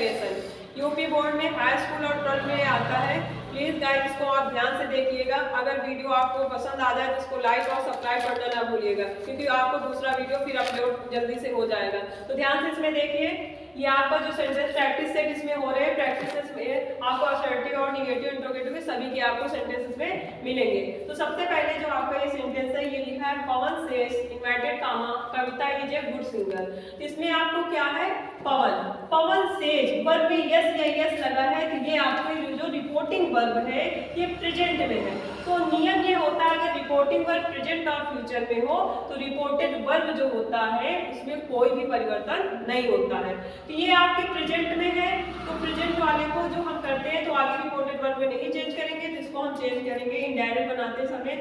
Variation UP board में high school और 12 में आता है। प्लीज गाइस इसको आप ध्यान से देखिएगा। अगर वीडियो आपको पसंद आ जाए तो इसको लाइक और सब्सक्राइब करना ना भूलिएगा, क्योंकि आपको दूसरा वीडियो फिर अपलोड जल्दी से हो जाएगा। तो ध्यान से इसमें देखिए, ये आपका जो सेंटेंस प्रैक्टिस सेट इसमें हो रहे हैं, प्रैक्टिसेस में आपको असर्टिव और निगेटिव इंट्रोगेटिव सभी के आपको सेंटेंसेस में मिलेंगे। तो सबसे पहले जो आपका ये सेंटेंस है ये लिखा है Pavan says inverted comma Kavita is a good singer. तो इसमें आपको क्या है, पवन सेज वर्ब में यस या यस लगा है, तो ये आपको जो रिपोर्टिंग वर्ब है ये प्रेजेंट में है। तो नियम ये होता है कि रिपोर्टिंग वर्ब प्रेजेंट और फ्यूचर में हो तो रिपोर्टेड वर्ब जो होता है उसमें कोई भी परिवर्तन नहीं होता है। तो ये आपके प्रेजेंट में है, तो प्रेजेंट वाले को जो हम करते हैं तो आगे रिपोर्टेड वर्ब में नहीं चेंज करेंगे, तो इसको हम चेंज करेंगे इनडायरेक्ट बनाते समय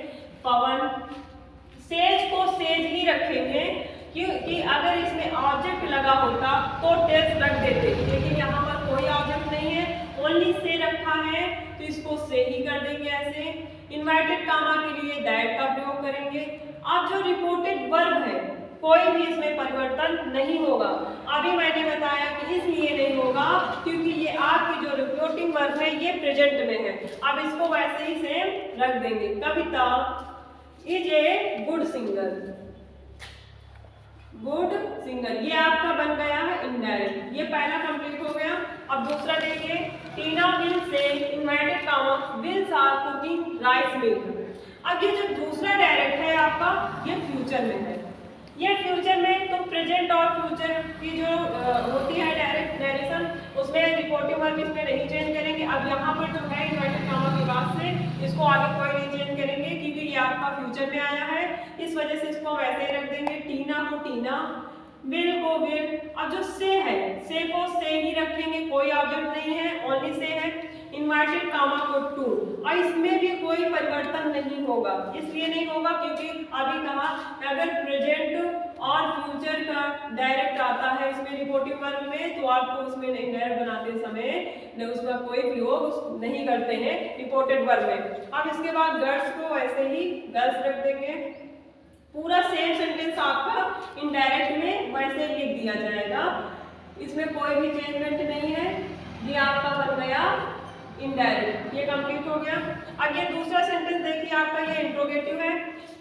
पवन सेज को सेज ही रखेंगे, क्योंकि अगर इसमें ऑब्जेक्ट लगा होता तो टेस्ट रख देते, लेकिन यहाँ पर कोई ऑब्जेक्ट नहीं है, ओनली से रखा है तो इसको से ही कर देंगे ऐसे। इन्वर्टेड कामा के लिए दैट का प्रयोग करेंगे। अब जो रिपोर्टेड वर्ब है कोई भी इसमें परिवर्तन नहीं होगा। अभी मैंने बताया कि इसलिए नहीं होगा क्योंकि ये आपकी जो रिपोर्टिंग वर्ब है ये प्रेजेंट में है। अब इसको वैसे ही सेम रख देंगे, Kavita is a good singer, good singer ये आपका बन गया है इनडायरेक्ट, ये पहला कंप्लीट हो गया। अब दूसरा देखिए, Tina will say inverted comma wills are cooking rice milk. अब ये जो दूसरा डायरेक्ट है आपका ये फ्यूचर में है, ये फ्यूचर में तो प्रेजेंट और फ्यूचर की जो होती है डायरेक्ट नरेशन उसमें रिपोर्टिंग वर्ब इसमें नहीं चेंज करेंगे। अब यहाँ पर जो है इन्वर्टेड कामा के बाद से इसको आगे कोई नहीं चेंज करेंगे क्योंकि ये आपका फ्यूचर में आया है, इस वजह से इसको वैसे ही रख देंगे। टीना को टीना, विल को विल। अब जो से है से को से ही रखेंगे, कोई ऑब्जेक्ट नहीं है, ओनली से है। इन्वर्टेड कामा को टू, और इसमें भी कोई परिवर्तन नहीं होगा। इसलिए नहीं होगा क्योंकि अभी कहा अगर प्रेजेंट और फ्यूचर का डायरेक्ट आता है इसमें रिपोर्टिंग वर्ब में तो आपको उसमें इनडायरेक्ट बनाते समय उसका कोई प्रयोग नहीं करते हैं रिपोर्टेड वर्ब में। अब इसके बाद गर्ल्स को ऐसे ही गर्ल्स रख देंगे। पूरा सेम सेंटेंस आपका इनडायरेक्ट में वैसे लिख दिया जाएगा, इसमें कोई भी चेंजमेंट नहीं है, ये आपका बन गया इनडायरेक्ट, ये कंप्लीट हो गया। अब ये दूसरा सेंटेंस देखिए आपका ये इंट्रोगेटिव है,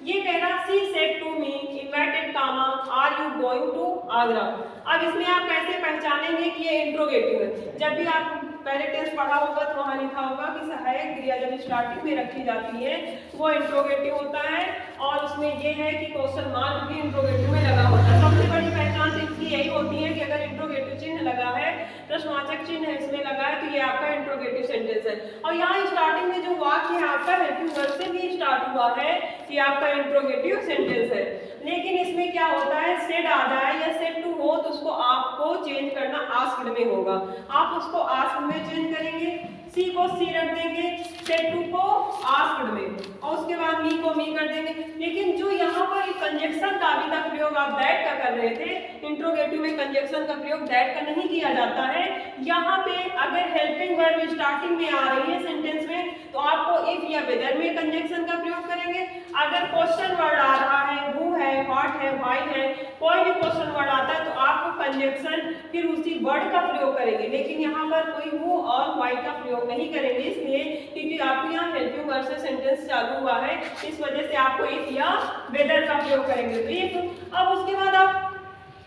ये कह रहा C said to me inverted comma are you going to Agra. अब इसमें आप कैसे पहचानेंगे कि ये इंट्रोगेटिव है? जब भी आप पहले टेस्ट पढ़ा होगा तो वहाँ लिखा होगा कि सहायक क्रिया जब स्टार्टिंग में रखी जाती है वो इंट्रोगेटिव होता है, और उसमें ये है कि क्वेश्चन मार्क भी इंट्रोगेटिव में लगा होता है। सबसे बड़ी पहचान तो इसकी यही होती है कि अगर इंट्रोगेटिव चिन्ह लगा है, प्रश्नवाचक चिन्ह इसमें लगा है, तो ये आपका इंट्रोगेटिव सेंटेंस है। और यहाँ स्टार्टिंग में जो वाक्य है आपका हेल्पिंग वर्ब से भी स्टार्ट हुआ है, ये आपका इंट्रोगेटिव सेंटेंस है। लेकिन इसमें क्या होता है, सेड आ जाए या सेड टू हो तो उसको आपको चेंज करना आस्क्ड में होगा, आप उसको आस्क्ड में चेंज करेंगे। सी को सी रख देंगे, सेड टू को आस्क्ड में, और उसके बाद मी को मी कर देंगे। लेकिन जो यहाँ पर कंजक्शन का अभी तक प्रयोग आप दैट का कर रहे थे, इंट्रोगेटिव में कंजक्शन का प्रयोग दैट का नहीं किया जाता है। यहाँ पे अगर हेल्पिंग वर्ब स्टार्टिंग में आ रही है सेंटेंस में तो आपको इफ या वेदर में कंजक्शन का प्रयोग करेंगे। अगर क्वेश्चन वर्ड आ रहा है, हु है, व्हाट है, व्हाई है, कोई भी क्वेश्चन वर्ड आता है तो आपको कंजक्शन फिर उसी वर्ड का प्रयोग करेंगे। लेकिन यहाँ पर कोई हु और व्हाई का प्रयोग नहीं करेंगे, इसलिए क्योंकि आपको यहाँ हेल्पिंग वर्ब से सेंटेंस चालू हुआ है, इस वजह से आपको इफ या वेदर का प्रयोग करेंगे। तो इफ, अब उसके बाद आप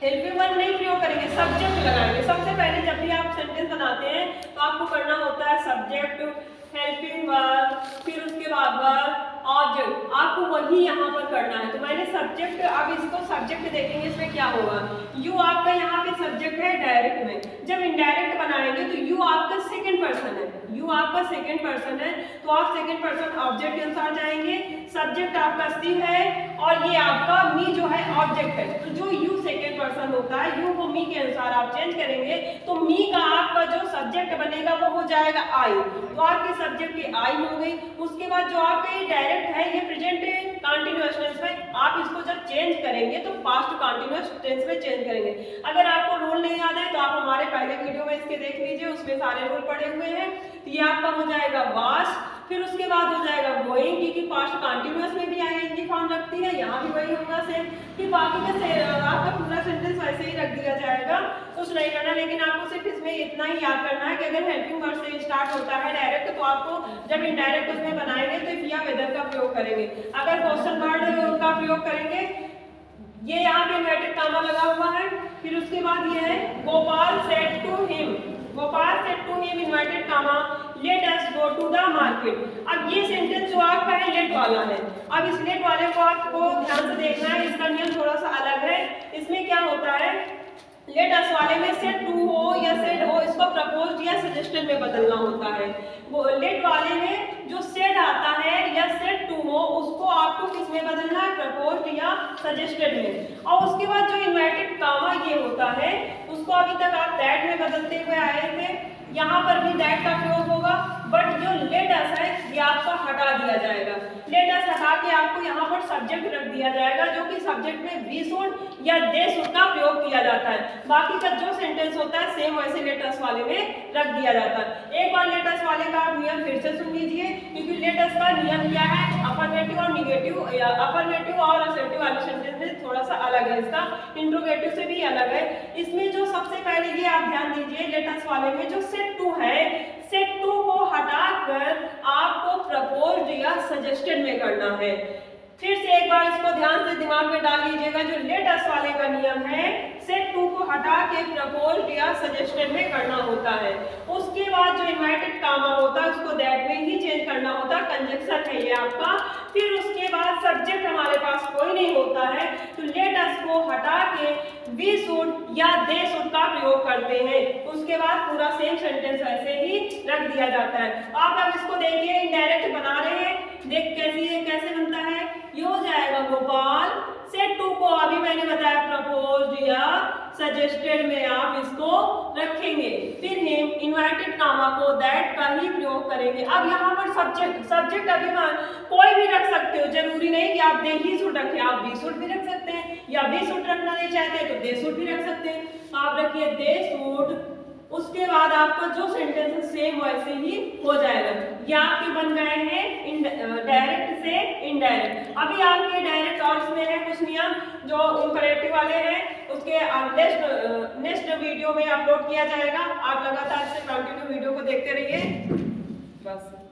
हेल्पिंग वर्ब नहीं प्रयोग करेंगे, सब्जेक्ट लगाएंगे। सबसे पहले जब भी आप सेंटेंस बनाते हैं तो आपको करना होता है सब्जेक्ट, हेल्पिंग वर्ब, फिर उसके बाद वर्ब, ऑब्जेक्ट, आपको वही यहाँ पर करना है। तो मैंने सब्जेक्ट, अब इसको सब्जेक्ट देखेंगे इसमें क्या होगा। यू आपका यहाँ पे सब्जेक्ट है डायरेक्ट में, जब इनडायरेक्ट बनाएंगे तो यू आपका सेकंड पर्सन है, यू आपका सेकंड पर्सन है तो आप सेकंड पर्सन ऑब्जेक्ट के अनुसार जाएंगे। सब्जेक्ट आपका सी है और ये आपका मी जो है ऑब्जेक्ट है, तो जो यू सेकंड पर्सन होता है यू को मी के अनुसार आप चेंज करेंगे तो मी का आपका जो सब्जेक्ट बनेगा वो हो जाएगा आई, तो आपके सब्जेक्ट की आई हो गई। उसके बाद जो आपका ये डायरेक्ट है ये प्रेजेंट कंटीन्यूअस टेंस में, आप इसको जब चेंज करेंगे तो पास्ट कंटीन्यूअस टेंस में चेंज करेंगे। अगर आपको रूल नहीं याद है तो आप हमारे पहले वीडियो में इसके देख लीजिए, उसमें सारे रूल पड़े हुए हैं। तो ये आपका हो जाएगा वाश, फिर उसके बाद हो जाएगा गोइंग, क्योंकि पास्ट कंटिन्यूअस में भी आईएनजी फॉर्म लगती है, यहाँ भी वही होगा सेम। फिर बाकी का आपका पूरा सेंटेंस वैसे ही रख दिया जाएगा, कुछ नहीं करना। लेकिन आपको सिर्फ इसमें इतना ही याद करना है कि अगर हेल्पिंग वर्ड से स्टार्ट होता है डायरेक्ट, तो आपको जब इनडायरेक्ट उसमें बनाएंगे तो इफ या वेदर का प्रयोग करेंगे। अगर क्वेश्चन वर्ड का प्रयोग करेंगे, ये यहाँ पे इन्वर्टेड कॉमा लगा हुआ है। फिर उसके बाद ये है Gopal said to him, Gopal said to him inverted comma let us go to the market. अब ये सेंटेंस जो आपका है लेट वाला है। अब इस लेट वाले को आपको ध्यान से देखना है, इसका नियम थोड़ा सा अलग है। इसमें क्या होता है, लेट अस वाले में सेड टू हो या सेड हो, इसको प्रपोज्ड या सजेस्टेड में बदलना होता है। वो लेट वाले में जो सेड आता है या सेड टू हो, उसको आपको किस में बदलना है, प्रपोज्ड या सजेस्टेड में। और उसके बाद जो इन्वर्टेड कॉमा ये होता है, उसको अभी तक आप दैट में बदलते हुए आए थे, यहाँ पर भी दैट का प्रयोग होगा। बट जो लेट अस है ये आपका हटा दिया जाएगा। लेट अस हटा के आपको यहाँ पर सब्जेक्ट रख दिया जाएगा, जो कि सब्जेक्ट में वी शुड या दे शुड का प्रयोग किया जाता है। बाकी का जो सेंटेंस होता है सेम वैसे लेट अस वाले में रख दिया जाता है। एक बार लेट अस वाले का आप नियम फिर से सुन लीजिए, क्योंकि लेट अस का नियम क्या है, अफर्मेटिव और निगेटिव या अफर्मेटिव और असर्टिव वाले सेंटेंस में थोड़ा सा अलग है, इसका इंट्रोगेटिव से भी अलग है। इसमें जो सबसे पहले ये आप ध्यान दीजिए, लेट अस वाले में जो सेड टू है, सेड टू को हटाकर आपको प्रपोज्ड या सजेस्टेड में करना है। फिर से एक बार इसको ध्यान से दिमाग में डाल लीजिएगा, जो लेट अस वाले का नियम है सेड टू को हटा के प्रपोज्ड या सजेस्टेड में करना होता है। उसके बाद जो इन्वर्टेड कॉमा होता है उसको दैट में ही चेंज करना होता है, कंजंक्शन है ये आपका। फिर उसके बाद सब्जेक्ट हमारे पास कोई नहीं होता है, तो लेट अस को हटा के वी शुड या दे शुड का प्रयोग करते हैं। उसके बाद पूरा सेम सेंटेंस वैसे ही रख दिया जाता है। आप अब इसको देखिए, इनडायरेक्ट बना रहे हैं, देख कैसे बनता है। ये हो जाएगा गोपाल सेड टू को, अभी मैंने बताया प्रपोज्ड या सजेस्टेड में आप इसको रखेंगे। फिर हम इन्वर्टेड कॉमा को दैट का ही प्रयोग करेंगे। अब यहाँ पर सब्जेक्ट अभी कोई भी रख सकते हो, जरूरी नहीं कि आप दे ही शुड रखें, आप वी शुड भी रख सकते हैं, या वी शुड रखना नहीं चाहते तो दे शुड भी रख सकते हैं। आप रखिए दे शुड, उसके बाद आपका जो सेंटेंस सेम वैसे ही हो जाएगा। ये आपके बन गए हैं डायरेक्ट से इनडायरेक्ट। अभी आपके डायरेक्ट और इसमें है कुछ नियम जो इंपरेटिव वाले हैं, उसके नेक्स्ट वीडियो में अपलोड किया जाएगा। आप लगातार से कंटिन्यू वीडियो को देखते रहिए बस।